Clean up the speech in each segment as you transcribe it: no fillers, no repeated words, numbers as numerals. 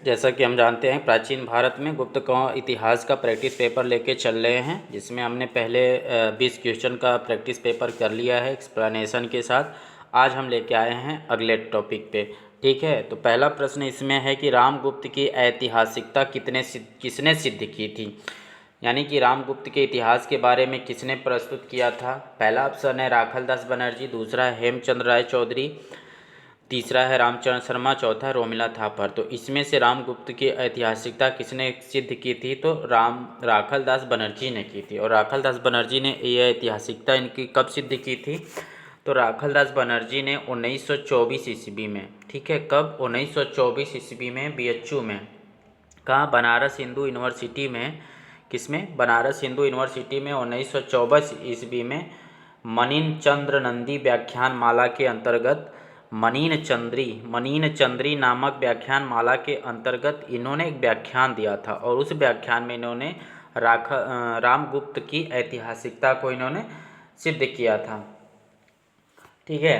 जैसा कि हम जानते हैं प्राचीन भारत में गुप्त इतिहास का प्रैक्टिस पेपर लेके चल रहे हैं, जिसमें हमने पहले 20 क्वेश्चन का प्रैक्टिस पेपर कर लिया है एक्सप्लेनेशन के साथ। आज हम लेके आए हैं अगले टॉपिक पे। ठीक है, तो पहला प्रश्न इसमें है कि रामगुप्त की ऐतिहासिकता किसने सिद्ध की थी, यानी कि रामगुप्त के इतिहास के बारे में किसने प्रस्तुत किया था। पहला ऑप्शन है राखलदास बनर्जी, दूसरा है हेमचंद्र राय चौधरी, तीसरा है रामचरण शर्मा, चौथा है रोमिला थापर। तो इसमें से रामगुप्त की ऐतिहासिकता किसने सिद्ध की थी, तो राखलदास बनर्जी ने की थी। और राखलदास बनर्जी ने ये ऐतिहासिकता इनकी कब सिद्ध की थी, तो राखलदास बनर्जी ने 1924 ईस्वी में। ठीक है, कब? 1924 ईस्वी में बीएचयू में। कहाँ? बनारस हिंदू यूनिवर्सिटी में। किसमें? बनारस हिंदू यूनिवर्सिटी में 1924 ईस्वी में मनीन चंद्र नंदी व्याख्यान माला के अंतर्गत मनीन चंद्री नामक व्याख्यान माला के अंतर्गत इन्होंने एक व्याख्यान दिया था, और उस व्याख्यान में इन्होंने रामगुप्त की ऐतिहासिकता को इन्होंने सिद्ध किया था। ठीक है,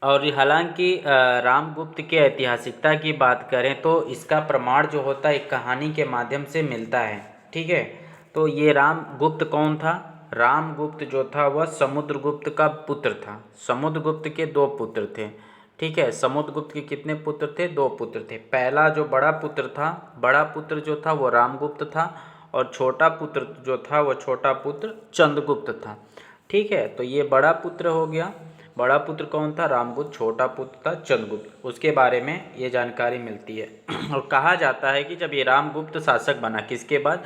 और हालांकि रामगुप्त की ऐतिहासिकता की बात करें तो इसका प्रमाण जो होता है एक कहानी के माध्यम से मिलता है। ठीक है, तो ये रामगुप्त कौन था? रामगुप्त जो था वह समुद्रगुप्त का पुत्र था। समुद्रगुप्त के 2 पुत्र थे। ठीक है, समुद्रगुप्त के कितने पुत्र थे? 2 पुत्र थे। पहला जो बड़ा पुत्र जो था वो रामगुप्त था, और छोटा पुत्र जो था वो छोटा पुत्र चंद्रगुप्त था। ठीक है, तो ये बड़ा पुत्र हो गया। बड़ा पुत्र कौन था? रामगुप्त। छोटा पुत्र था चंद्रगुप्त। उसके बारे में ये जानकारी मिलती है। और कहा जाता है कि जब ये रामगुप्त शासक बना, किसके बाद?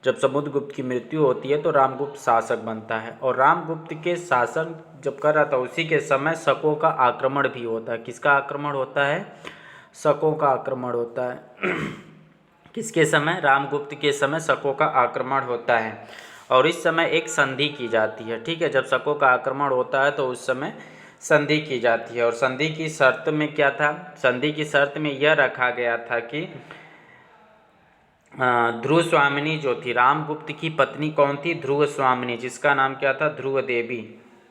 जब समुद्रगुप्त की मृत्यु होती है तो रामगुप्त शासक बनता है। और रामगुप्त के शासन जब कर रहा था उसी के समय शकों का आक्रमण भी होता है। किसका आक्रमण होता है? शकों का आक्रमण होता है। किसके समय? रामगुप्त के समय शकों का आक्रमण होता है, और इस समय एक संधि की जाती है। ठीक है, जब शकों का आक्रमण होता है तो उस समय संधि की जाती है। और संधि की शर्त में क्या था? संधि की शर्त में यह रखा गया था कि ध्रुव स्वामिनी जो थी, रामगुप्त की पत्नी कौन थी? ध्रुव स्वामिनी, जिसका नाम क्या था? ध्रुव देवी।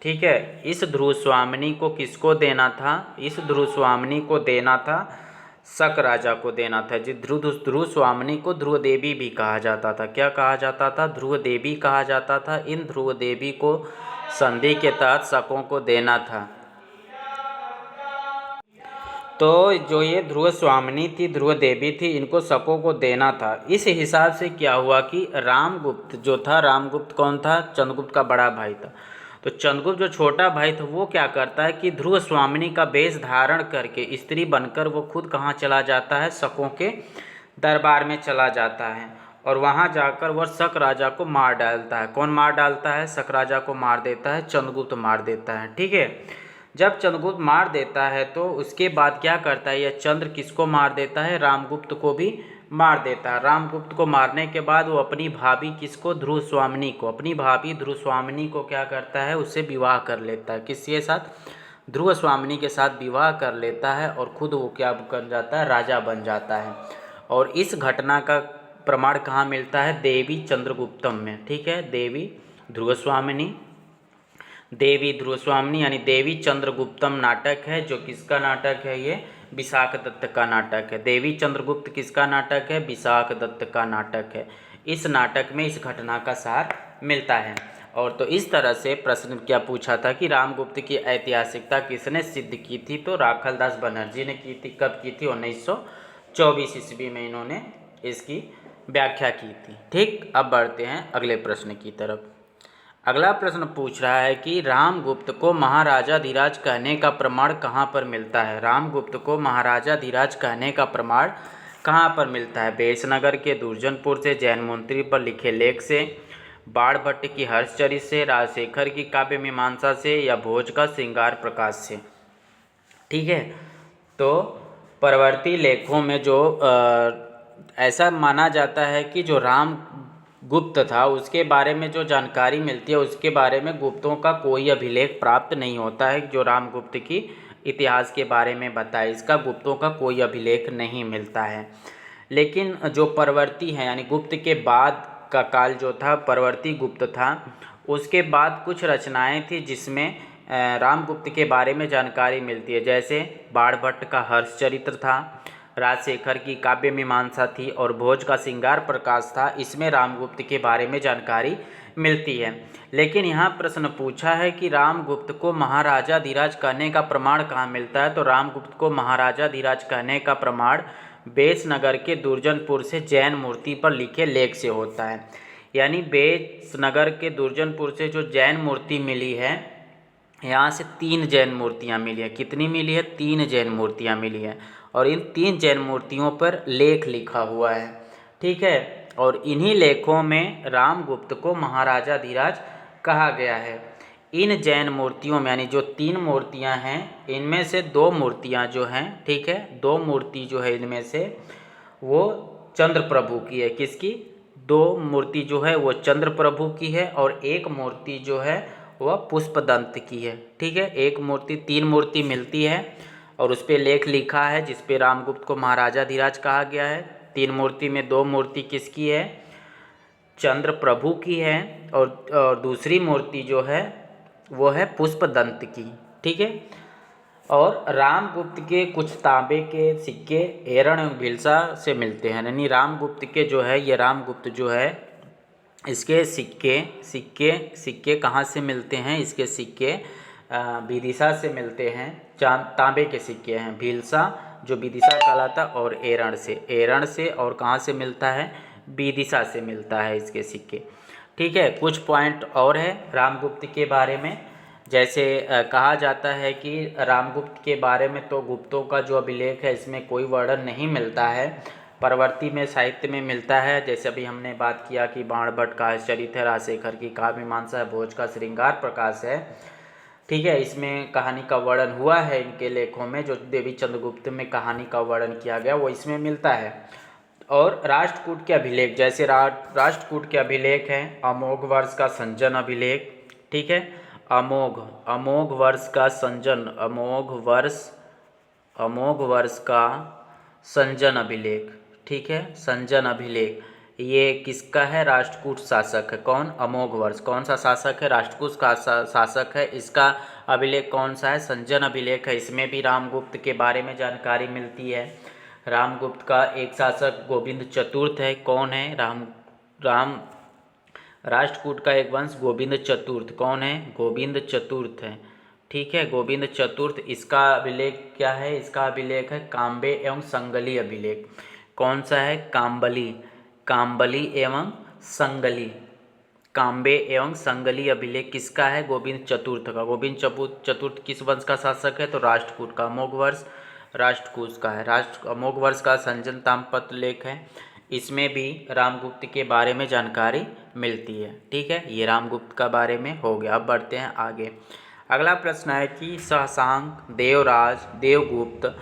ठीक है, इस ध्रुव स्वामिनी को किसको देना था? इस ध्रुव स्वामिनी को देना था शक राजा को देना था। जिस ध्रुव स्वामिनी को ध्रुव देवी भी कहा जाता था। क्या कहा जाता था? ध्रुव देवी कहा जाता था। इन ध्रुव देवी को संधि के तहत शकों को देना था। तो जो ये ध्रुव स्वामिनी थी, ध्रुव देवी थी, इनको शकों को देना था। इस हिसाब से क्या हुआ कि रामगुप्त जो था, रामगुप्त कौन था? चंद्रगुप्त का बड़ा भाई था। तो चंद्रगुप्त जो छोटा भाई था वो क्या करता है कि ध्रुव स्वामिनी का वेश धारण करके स्त्री बनकर वो खुद कहाँ चला जाता है? शकों के दरबार में चला जाता है, और वहाँ जाकर वह शक राजा को मार डालता है। कौन मार डालता है? शक राजा को मार देता है, चंद्रगुप्त मार देता है। ठीक है, जब चंद्रगुप्त मार देता है तो उसके बाद क्या करता है यह चंद्र? किसको मार देता है? रामगुप्त को भी मार देता है। रामगुप्त को मारने के बाद वो अपनी भाभी किसको? ध्रुव स्वामिनी को, अपनी भाभी ध्रुव स्वामिनी को क्या करता है? उससे विवाह कर लेता है। किसके साथ? ध्रुव स्वामिनी के साथ विवाह कर लेता है, और खुद वो क्या बन जाता है? राजा बन जाता है। और इस घटना का प्रमाण कहाँ मिलता है? देवी चंद्रगुप्तम में। ठीक है, देवी ध्रुव स्वामिनी यानी देवी चंद्रगुप्तम नाटक है, जो किसका नाटक है? ये विशाख दत्त का नाटक है। देवी चंद्रगुप्त किसका नाटक है? विशाख दत्त का नाटक है। इस नाटक में इस घटना का सार मिलता है। और तो इस तरह से प्रश्न क्या पूछा था कि रामगुप्त की ऐतिहासिकता किसने सिद्ध की थी, तो राखलदास बनर्जी ने की थी। कब की थी? 1924 ईस्वी में इन्होंने इसकी व्याख्या की थी। ठीक, अब बढ़ते हैं अगले प्रश्न की तरफ। अगला प्रश्न पूछ रहा है कि रामगुप्त को महाराजा धीराज कहने का प्रमाण कहाँ पर मिलता है? रामगुप्त को महाराजा धीराज कहने का प्रमाण कहाँ पर मिलता है? बेसनगर के दुर्जनपुर से, जैन मंत्री पर लिखे लेख से, बाणभट्ट की हर्षचरित से, राजशेखर की काव्य मीमांसा से, या भोज का श्रृंगार प्रकाश से। ठीक है, तो परवर्ती लेखों में जो ऐसा माना जाता है कि जो गुप्त था उसके बारे में जो जानकारी मिलती है उसके बारे में गुप्तों का कोई अभिलेख प्राप्त नहीं होता है। जो रामगुप्त की इतिहास के बारे में बताए, इसका गुप्तों का कोई अभिलेख नहीं मिलता है। लेकिन जो परवर्ती है, यानी गुप्त के बाद का काल जो था, परवर्ती गुप्त था, उसके बाद कुछ रचनाएं थी जिसमें रामगुप्त के बारे में जानकारी मिलती है। जैसे बाणभट्ट का हर्षचरित्र था, राजशेखर की काव्य मीमांसा थी और भोज का श्रृंगार प्रकाश था। इसमें रामगुप्त के बारे में जानकारी मिलती है। लेकिन यहाँ प्रश्न पूछा है कि रामगुप्त को महाराजाधिराज कहने का प्रमाण कहाँ मिलता है। तो रामगुप्त को महाराजाधिराज कहने का प्रमाण बेसनगर के दुर्जनपुर से जैन मूर्ति पर लिखे लेख से होता है। यानी बेसनगर के दुर्जनपुर से जो जैन मूर्ति मिली है, यहाँ से 3 जैन मूर्तियाँ मिली हैं। कितनी मिली है? 3 जैन मूर्तियाँ मिली हैं और इन 3 जैन मूर्तियों पर लेख लिखा हुआ है। ठीक है, और इन्हीं लेखों में रामगुप्त को महाराजाधिराज कहा गया है। इन जैन मूर्तियों में यानी जो 3 मूर्तियाँ हैं, इनमें से 2 मूर्तियाँ जो हैं, ठीक है, 2 मूर्ति जो है इनमें से वो चंद्र प्रभु की है। किसकी? 2 मूर्ति जो है वो चंद्र प्रभु की है और एक मूर्ति जो है वह पुष्पदंत की है। ठीक है, एक मूर्ति, 3 मूर्ति मिलती है और उस पर लेख लिखा है जिस पे रामगुप्त को महाराजाधिराज कहा गया है। 3 मूर्ति में 2 मूर्ति किसकी है? चंद्र प्रभु की है और दूसरी मूर्ति जो है वो है पुष्पदंत की। ठीक है, और रामगुप्त के कुछ तांबे के सिक्के एरण एवं भिलसा से मिलते हैं। यानी रामगुप्त के जो है, ये रामगुप्त जो है, इसके सिक्के कहाँ से मिलते हैं? इसके सिक्के विदिशा से मिलते हैं। तांबे के सिक्के हैं। भिलसा जो विदिशा कहलाता और एरण से और कहाँ से मिलता है? विदिशा से मिलता है इसके सिक्के। ठीक है, कुछ पॉइंट और है रामगुप्त के बारे में। जैसे कहा जाता है कि रामगुप्त के बारे में तो गुप्तों का जो अभिलेख है इसमें कोई वर्णन नहीं मिलता है, परवर्ती में साहित्य में मिलता है। जैसे अभी हमने बात किया कि बाणभट्ट का चरित्र है, राजशेखर की काव्य मीमांसा है, भोज का श्रृंगार प्रकाश है। ठीक है, इसमें कहानी का वर्णन हुआ है इनके लेखों में। जो देवी चंद्रगुप्त में कहानी का वर्णन किया गया वो इसमें मिलता है। और राष्ट्रकूट के अभिलेख, जैसे राष्ट्रकूट के अभिलेख हैं, अमोघ वर्ष का संजन अभिलेख। ठीक है, अमोघ वर्ष का संजन, अमोघ वर्ष का संजन अभिलेख। ठीक है, संजन अभिलेख ये किसका है? राष्ट्रकूट शासक है। कौन? अमोघ वर्ष। कौन सा शासक है? राष्ट्रकूट का शासक है। इसका अभिलेख कौन सा है? संजन अभिलेख है। इसमें भी रामगुप्त के बारे में जानकारी मिलती है। रामगुप्त का एक शासक गोविंद चतुर्थ है। कौन है? राष्ट्रकूट का एक वंश गोविंद चतुर्थ। कौन है? गोविंद चतुर्थ है। ठीक है, गोविंद चतुर्थ। इसका अभिलेख क्या है? इसका अभिलेख है काम्बे एवं संगली अभिलेख। कौन सा है? काम्बली एवं संगली। काम्बे एवं संगली अभिलेख किसका है? गोविंद चतुर्थ का। गोविंद चतुर्थ किस वंश का शासक है? तो राष्ट्रकूट का। अमोघ वर्ष राष्ट्रकूट का है। अमोघ वर्ष का संजन ताम्रपत्र लेख है। इसमें भी रामगुप्त के बारे में जानकारी मिलती है। ठीक है, ये रामगुप्त का बारे में हो गया। अब बढ़ते हैं आगे। अगला प्रश्न है कि शशांक, देवराज, देवगुप्त,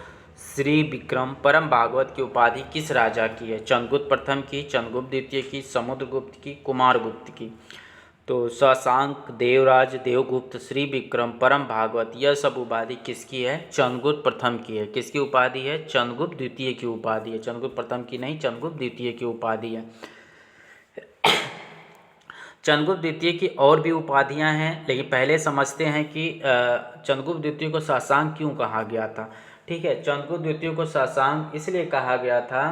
श्री विक्रम, परम भागवत की उपाधि किस राजा की है? चंद्रगुप्त प्रथम की, चंद्रगुप्त द्वितीय की, समुद्रगुप्त की, कुमारगुप्त की। तो शशांक, देवराज, देवगुप्त, श्री विक्रम, परम भागवत, यह सब उपाधि किसकी है? चंद्रगुप्त प्रथम की है। किसकी उपाधि है? चंद्रगुप्त द्वितीय की उपाधि है। चंद्रगुप्त प्रथम की नहीं, चंद्रगुप्त द्वितीय की उपाधि है। चंद्रगुप्त द्वितीय की और भी उपाधियां हैं, लेकिन पहले समझते हैं कि चंद्रगुप्त द्वितीय को शशांक क्यों कहा गया था। ठीक है, चंद्रगुप्त द्वितीय को शशांक इसलिए कहा गया था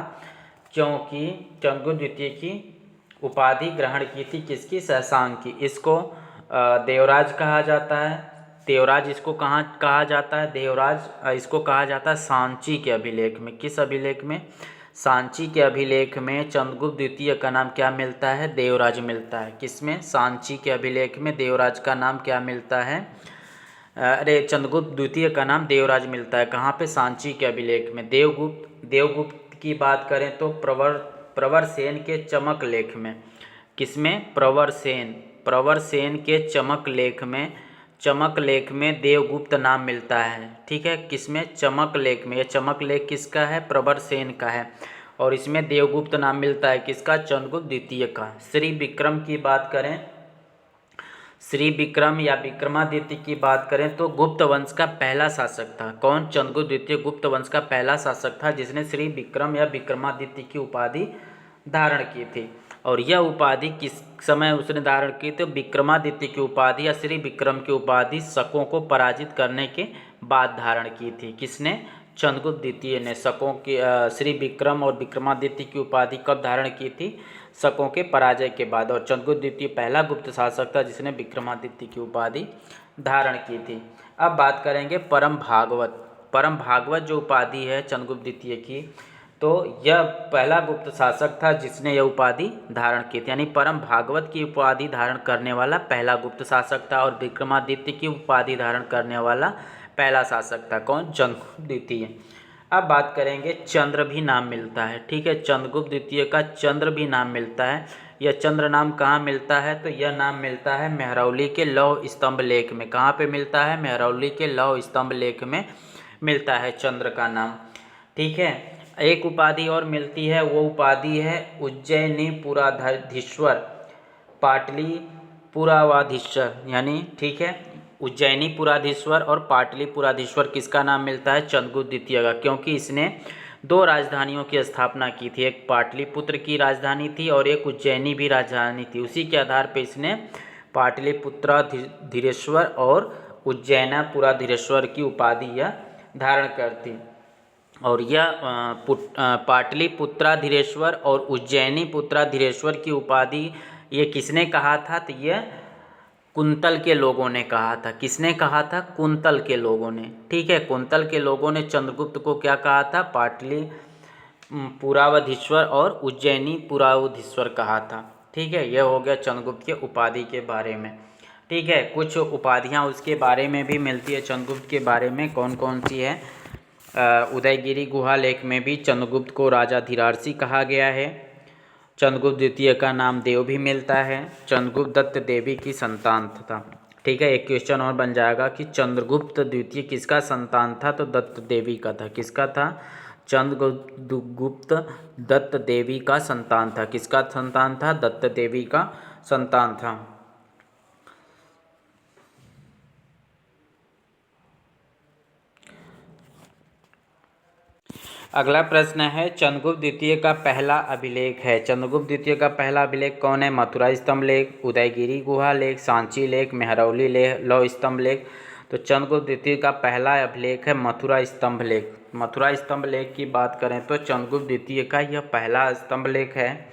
क्योंकि चंद्रगुप्त द्वितीय की उपाधि ग्रहण की थी किसकी? शशांक की। इसको देवराज कहा जाता है। देवराज इसको कहाँ कहा जाता है? देवराज इसको कहा जाता है सांची के अभिलेख में। किस अभिलेख में? सांची के अभिलेख में चंद्रगुप्त द्वितीय का नाम क्या मिलता है? देवराज मिलता है। किसमें? सांची के अभिलेख में देवराज का नाम क्या मिलता है? चंद्रगुप्त द्वितीय का नाम देवराज मिलता है। कहाँ पे? सांची के अभिलेख में। देवगुप्त की बात करें तो प्रवरसेन के चमक लेख में। किसमें? प्रवरसेन के चमक लेख में देवगुप्त नाम मिलता है। ठीक है, किसमें? चमक लेख में। यह चमक लेख किसका है? प्रवरसेन का है और इसमें देवगुप्त नाम मिलता है किसका? चंद्रगुप्त द्वितीय का। श्री विक्रम की बात करें, श्री विक्रम या विक्रमादित्य की बात करें तो गुप्त वंश का पहला शासक था। कौन? चंद्रगुप्त द्वितीय गुप्त वंश का पहला शासक था जिसने श्री विक्रम या विक्रमादित्य की उपाधि धारण की थी। और यह उपाधि किस समय उसने धारण की? तो विक्रमादित्य की उपाधि या श्री विक्रम की उपाधि शकों को पराजित करने के बाद धारण की थी। किसने? चंद्रगुप्त द्वितीय ने शकों की श्री विक्रम और विक्रमादित्य की उपाधि कब धारण की थी? शकों के पराजय के बाद। और चंद्रगुप्त द्वितीय पहला गुप्त शासक था जिसने विक्रमादित्य की उपाधि धारण की थी। अब बात करेंगे परम भागवत। परम भागवत जो उपाधि है चंद्रगुप्त द्वितीय की, तो यह पहला गुप्त शासक था जिसने यह उपाधि धारण की थी, यानी परम भागवत की उपाधि धारण करने वाला पहला गुप्त शासक था और विक्रमादित्य की उपाधि धारण करने वाला पहला शासक था। कौन? चंद्रगुप्त द्वितीय। अब बात करेंगे चंद्र भी नाम मिलता है, ठीक है, चंद्रगुप्त द्वितीय का चंद्र भी नाम मिलता है। यह चंद्र नाम कहाँ मिलता है? तो यह नाम मिलता है मेहरौली के लौह स्तंभ लेख में। कहाँ पे मिलता है? मेहरौली के लौह स्तंभ लेख में मिलता है चंद्र का नाम, ठीक है। एक उपाधि और मिलती है, वो उपाधि है उज्जैनी पुराधीश्वर, पाटली पुरावाधीश्वर, यानी ठीक है, उज्जैनी पुराधीश्वर और पाटली पुराधीश्वर किसका नाम मिलता है? चंद्रगुप्त द्वितीय का, क्योंकि इसने दो राजधानियों की स्थापना की थी। एक पाटलिपुत्र की राजधानी थी और एक उज्जैनी भी राजधानी थी। उसी के आधार पर इसने पाटलिपुत्राधीश्वर और उज्जैना पुराधीश्वर की उपाधि यह धारण करती। और यह पाटलिपुत्राधीश्वर और उज्जैनी पुत्राधीश्वर की उपाधि ये किसने कहा था? तो यह कुंतल के लोगों ने कहा था। किसने कहा था? कुंतल के लोगों ने, ठीक है। कुंतल के लोगों ने चंद्रगुप्त को क्या कहा था? पाटली पुरावधीश्वर और उज्जैनी पुरावधीश्वर कहा था, ठीक है। यह हो गया चंद्रगुप्त के उपाधि के बारे में, ठीक है। कुछ उपाधियां उसके बारे में भी मिलती है चंद्रगुप्त के बारे में, कौन कौन सी है? उदयगिरी गुहा लेख में भी चंद्रगुप्त को राजा धीरारसी कहा गया है। चंद्रगुप्त द्वितीय का नाम देव भी मिलता है। चंद्रगुप्त दत्त देवी की संतान था, ठीक है। एक क्वेश्चन और बन जाएगा कि चंद्रगुप्त द्वितीय किसका संतान था? तो दत्त देवी का था। किसका था? चंद्रगुप्त दत्त देवी का संतान था। किसका संतान था? दत्त देवी का संतान था। अगला प्रश्न है चंद्रगुप्त द्वितीय का पहला अभिलेख है। चंद्रगुप्त द्वितीय का पहला अभिलेख कौन है? मथुरा स्तंभ लेख, उदयगिरी गुहा लेख, सांची लेख, मेहरौली लौह स्तंभ लेख। तो चंद्रगुप्त द्वितीय का पहला अभिलेख है मथुरा स्तंभ लेख। मथुरा स्तंभ लेख की बात करें तो चंद्रगुप्त द्वितीय का यह पहला स्तंभ लेख है।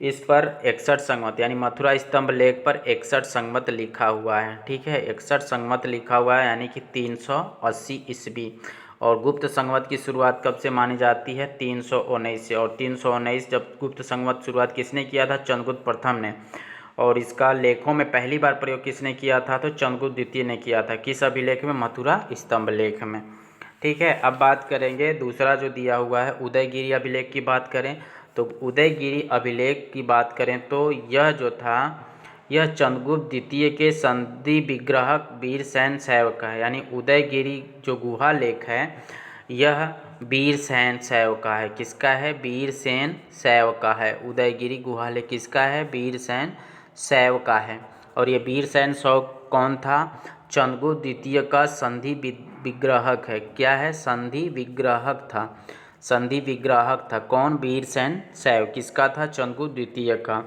इस पर 61 संवत, यानी मथुरा स्तंभ लेख पर 61 संवत लिखा हुआ है, ठीक है। 61 संवत लिखा हुआ है, यानी कि 380 ईस्वी। और गुप्त संवत की शुरुआत कब से मानी जाती है? 319 से। और 319 जब गुप्त संवत शुरुआत किसने किया था? चंद्रगुप्त प्रथम ने। और इसका लेखों में पहली बार प्रयोग किसने किया था? तो चंद्रगुप्त द्वितीय ने किया था। किस अभिलेख में? मथुरा स्तंभ लेख में, ठीक है। अब बात करेंगे दूसरा जो दिया हुआ है उदयगिरी अभिलेख की बात करें तो उदयगिरी अभिलेख की बात करें तो यह जो था यह चंद्रगुप्त द्वितीय के संधि विग्रहक वीरसेन शैव का है, यानी उदयगिरी जो गुहा लेख है यह वीरसेन शैव का है। किसका है? वीरसेन शैव का है। उदयगिरी गुहा लेख किसका है? वीरसेन शैव का है। और ये वीरसेन शैव कौन था? चंद्रगुप्त द्वितीय का संधि विग्रहक है। क्या है? संधि विग्रहक था। संधि विग्राहक था कौन? वीरसेन शैव। किसका था? चंद्रगुप्त द्वितीय का।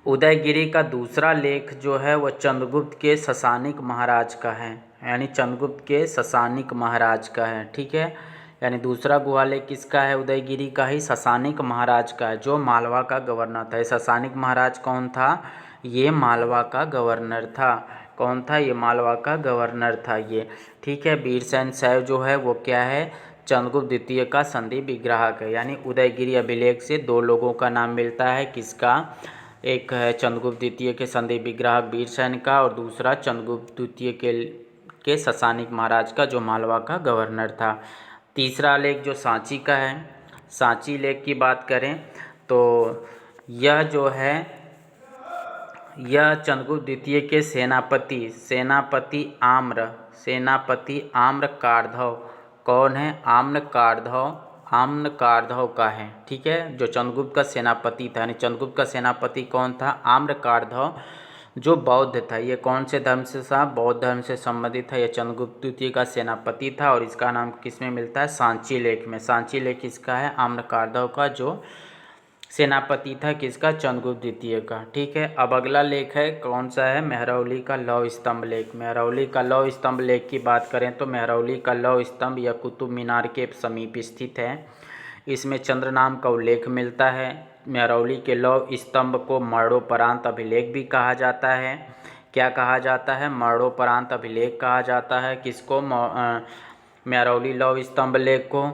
उदयगिरी का दूसरा लेख जो है वह चंद्रगुप्त के ससानिक महाराज का है, यानी चंद्रगुप्त के ससानिक महाराज का है, ठीक है। यानी दूसरा गुहा लेख किसका है? उदयगिरी का ही, ससानिक महाराज का है, जो मालवा का गवर्नर था। ससानिक महाराज कौन था? ये मालवा का गवर्नर था। कौन था? ये मालवा का गवर्नर था ये, ठीक है। वीरसेन शैव जो है वो क्या है? चंद्रगुप्त द्वितीय का संधि विग्राहक है। यानी उदयगिरी अभिलेख से दो लोगों का नाम मिलता है। किसका? एक है चंद्रगुप्त द्वितीय के संधि विग्राहक वीरसेन का, और दूसरा चंद्रगुप्त द्वितीय के ससानिक महाराज का, जो मालवा का गवर्नर था। तीसरा लेख जो सांची का है, सांची लेख की बात करें तो यह जो है यह चंद्रगुप्त द्वितीय के सेनापति आम्र कारधव, कौन है? आम्र कारधव का है, ठीक है। जो चंद्रगुप्त का सेनापति था, यानी चंद्रगुप्त का सेनापति कौन था? आम्र कारधव, जो बौद्ध था। ये कौन से धर्म से था? बौद्ध धर्म से संबंधित था। यह चंद्रगुप्त द्वितीय का सेनापति था और इसका नाम किस में मिलता है? सांची लेख में। सांची लेख किसका है? आम्र कारधव का, जो सेनापति था किसका? चंद्रगुप्त द्वितीय का। ठीक है, अब अगला लेख है कौन सा है? मेहरौली का लौह स्तंभ लेख। मेहरौली का लौह स्तंभ लेख की बात करें तो मेहरौली का लौह स्तंभ यह कुतुब मीनार के समीप स्थित है। इसमें चंद्र नाम का उल्लेख मिलता है। मेहरौली के लौह स्तंभ को मरणोपरांत अभिलेख भी कहा जाता है। क्या कहा जाता है? मरणोपरांत अभिलेख कहा जाता है। किसको? मेहरौली लौह स्तंभ लेख को।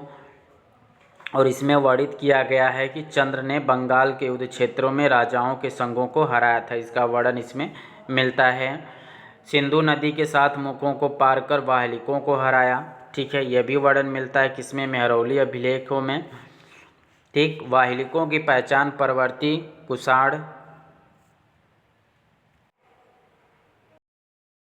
और इसमें वर्णित किया गया है कि चंद्र ने बंगाल के युद्ध क्षेत्रों में राजाओं के संघों को हराया था। इसका वर्णन इसमें मिलता है। सिंधु नदी के 7 मुखों को पार कर वाहलिकों को हराया। ठीक है, यह भी वर्णन मिलता है किसमें? मेहरौली अभिलेखों में। ठीक, वाहलिकों की पहचान परवर्ती कुषाण